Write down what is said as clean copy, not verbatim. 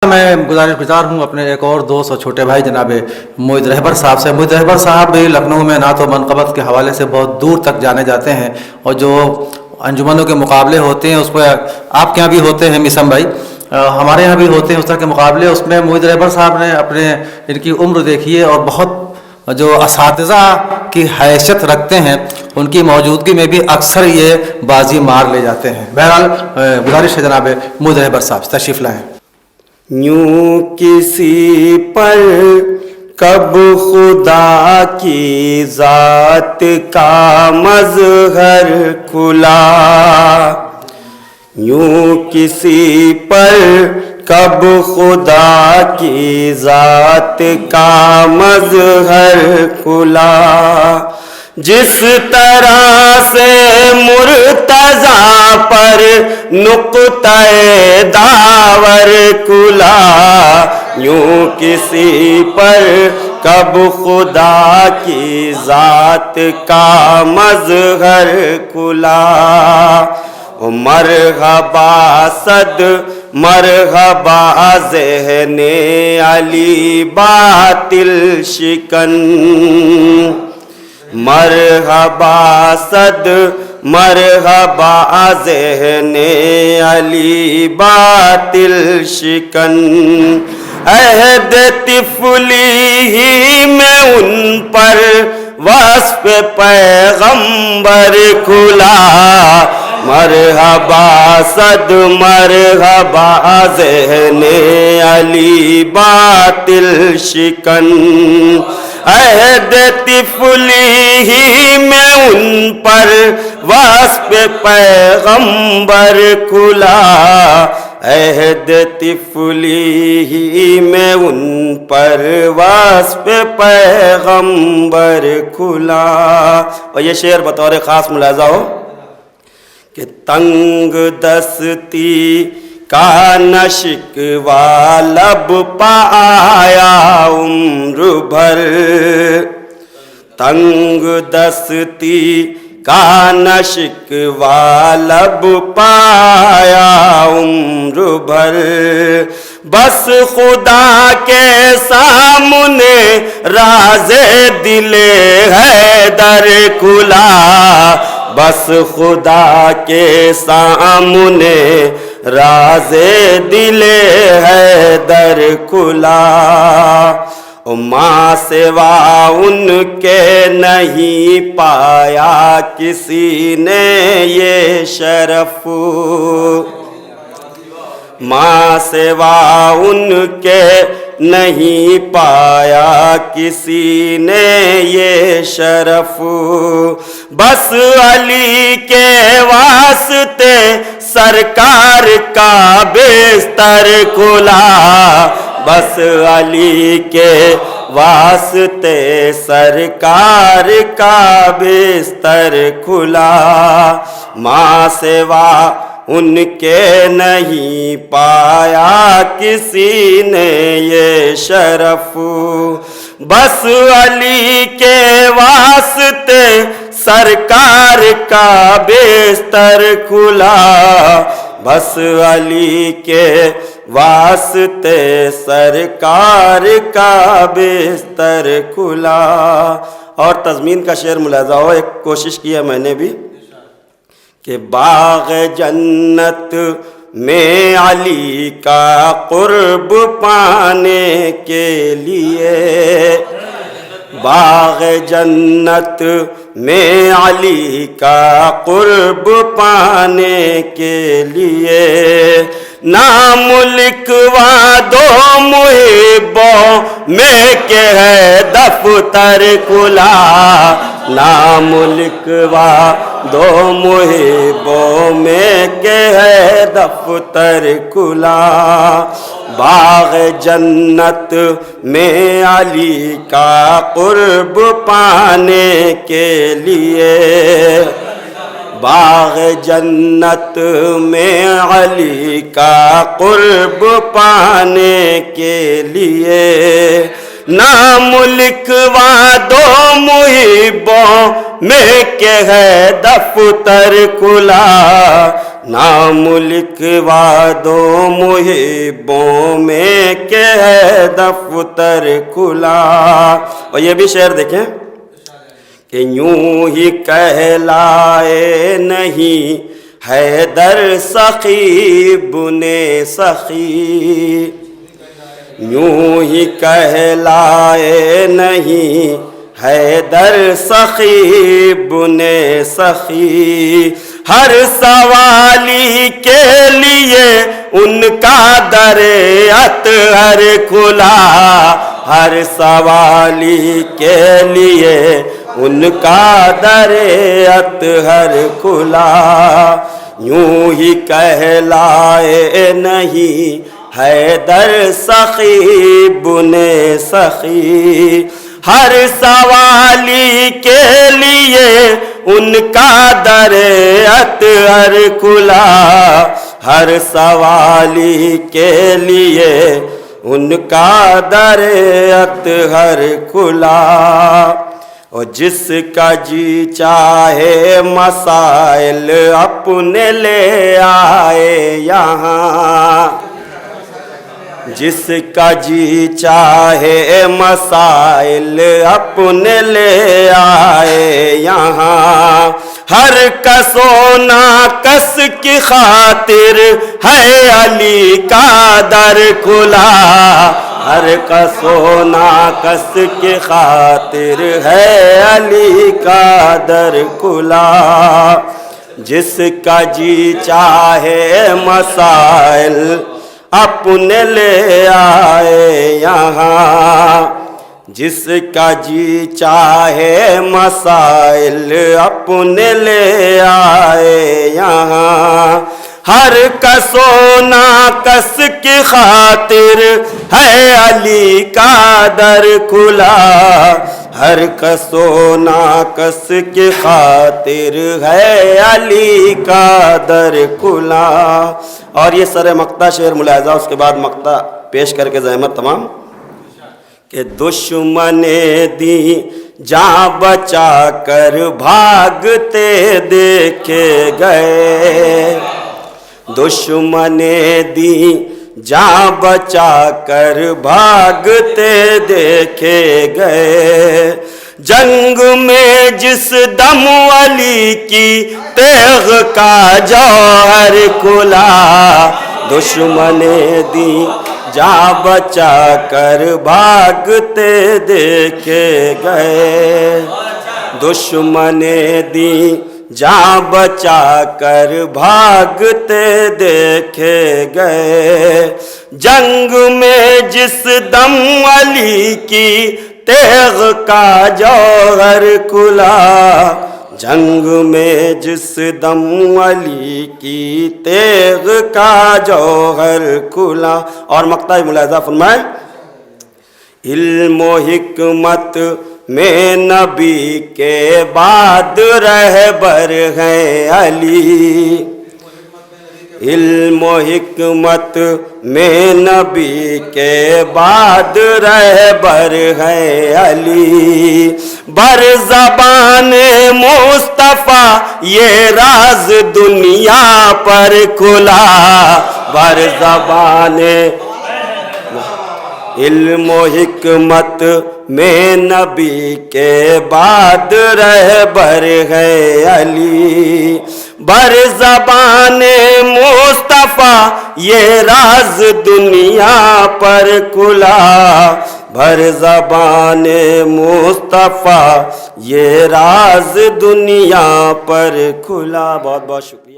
میں گزارش گزار ہوں اپنے ایک اور دوست اور چھوٹے بھائی جناب موعد رہبر صاحب سے۔ موعد رہبر صاحب بھی لکھنؤ میں نعت و منقبت کے حوالے سے بہت دور تک جانے جاتے ہیں، اور جو انجمنوں کے مقابلے ہوتے ہیں اس پہ آپ کے یہاں بھی ہوتے ہیں مسم بھائی، ہمارے یہاں بھی ہوتے ہیں اس طرح کے مقابلے، اس میں موعد رہبر صاحب نے اپنے ان کی عمر دیکھیے اور بہت جو اساتذہ کی حیثیت رکھتے ہیں ان کی موجودگی میں بھی اکثر یہ بازی مار لے جاتے ہیں۔ بہرحال گزارش ہے جناب موعد رہبر صاحب تشریف لائیں۔ یوں کسی پر کب خدا کی ذات کا مظہر کھلا، یوں کسی پر کب خدا کی ذات کا مظہر کھلا، جس طرح سے مرتضیٰ پر نقطہ داور کھلا، یوں کسی پر کب خدا کی ذات کا مظہر کھلا۔ مرحبا صد مرحبا ذہن علی باطل شکن، مرحبا صد مرحبا ذہن علی باطل شکن، عہد طفلی ہی میں ان پر وصف پیغمبر کھلا، مرحبا صد مرحبا ذہن علی باطل شکن، عہد طفلی ہی میں ان پر وصف پیغمبر کھلا، عہد طفلی ہی میں ان پر وصف پیغمبر کھلا۔ اور یہ شعر بطور خاص ملاحظہ ہو کہ تنگ دستی کا نہ شکوہ لب پایا عمر بھر، تنگ دستی کا نہ شکوہ لب پایا عمر بھر، بس خدا کے سامنے راز دل حیدر کھلا، بس خدا کے سامنے راز دل حیدر کھلا، ماں سوا ان کے نہیں پایا کسی نے یہ شرف، ماں سوا ان کے نہیں پایا کسی نے یہ شرف، بس علی کے واسطے سرکار کا بستر کھلا، بس علی کے واسطے سرکار کا بستر کھلا، ماں سوا ان کے نہیں پایا کسی نے یہ شرف، بس علی کے واسطے سرکار کا بستر کھلا، بس علی کے واسطے سرکار کا بستر کھلا۔ اور تضمین کا شعر ملاحظہ ہو، ایک کوشش کی ہے میں نے بھی کہ باغ جنت میں علی کا قرب پانے کے لیے، باغ جنت میں علی کا قرب پانے کے لیے، نام لکھوا دو محبوں میں کہ ہے دفتر کھلا، نام لکھوا دو محبوں میں کہ ہے دفتر کھلا، باغ جنت میں علی کا قرب پانے کے لیے، باغ جنت میں علی کا قرب پانے کے لیے، نام لکھوا دو محبوں میں کہ ہے دفتر کھلا، نام لکھوا دو محبوں میں کہ ہے دفتر کھلا. اور یہ بھی شعر دیکھیں کہ یوں ہی کہلائے نہیں حیدر سخی بنے سخی. یوں ہی کہلائے نہیں حیدر سخی بنے سخی. ہر سوالی کے لیے ان کا در اطہر کھلا. ہر سوالی کے لیے ان کا در اطہر کھلا. یوں ہی کہلائے نہیں حیدر سخی بنے سخی. ہر سوالی کے لیے ان کا در اطہر کھلا. ہر سوالی کے لیے ان کا در اطہر کھلا. اور جس کا جی چاہے مسائل اپنے لے آئے یہاں. جس کا جی چاہے مسائل اپنے لے آئے یہاں. ہر کس و ناکس کی خاطر ہے علی کا در کھلا. ہر کس و ناکس کی خاطر ہے علی کا در کھلا. جس کا جی چاہے مسائل اپنے لے آئے یہاں. جس کا جی چاہے مسائل اپنے لے آئے یہاں. ہر کس و ناکس کی خاطر ہے علی کا در کھلا. ہر کس و ناکس کی خاطر ہے علی کا در کھلا. اور یہ سر مقطع شعر ملاحظہ، اس کے بعد مقطع پیش کر کے زحمت تمام. کہ دشمن دی جان بچا کر بھاگتے دیکھے گئے. دشمن دی جان بچا کر بھاگتے دیکھے گئے. جنگ میں جس دم علی کی تیغ کا جوہر کھلا. دشمن دی جان بچا کر بھاگتے دیکھے گئے. دشمن دی جان بچا کر بھاگتے دیکھے گئے. جنگ میں جس دم علی کی تیغ کا جوہر کھلا. جنگ میں جس دم علی کی تیغ کا جوہر کھلا. اور مقطع ملاحظہ فرمائیں. علم و حکمت میں نبی کے بعد رہبر ہیں علی. علم و حکمت میں نبی کے بعد رہبر ہیں علی. بر زبان مصطفیٰ یہ راز دنیا پر کھلا. بر زبان علم و حکمت میں نبی کے بعد رہبر ہے علی. بر زبان مصطفیٰ یہ راز دنیا پر کھلا. بر زبان مصطفیٰ یہ راز دنیا پر کھلا. بہت بہت شکریہ.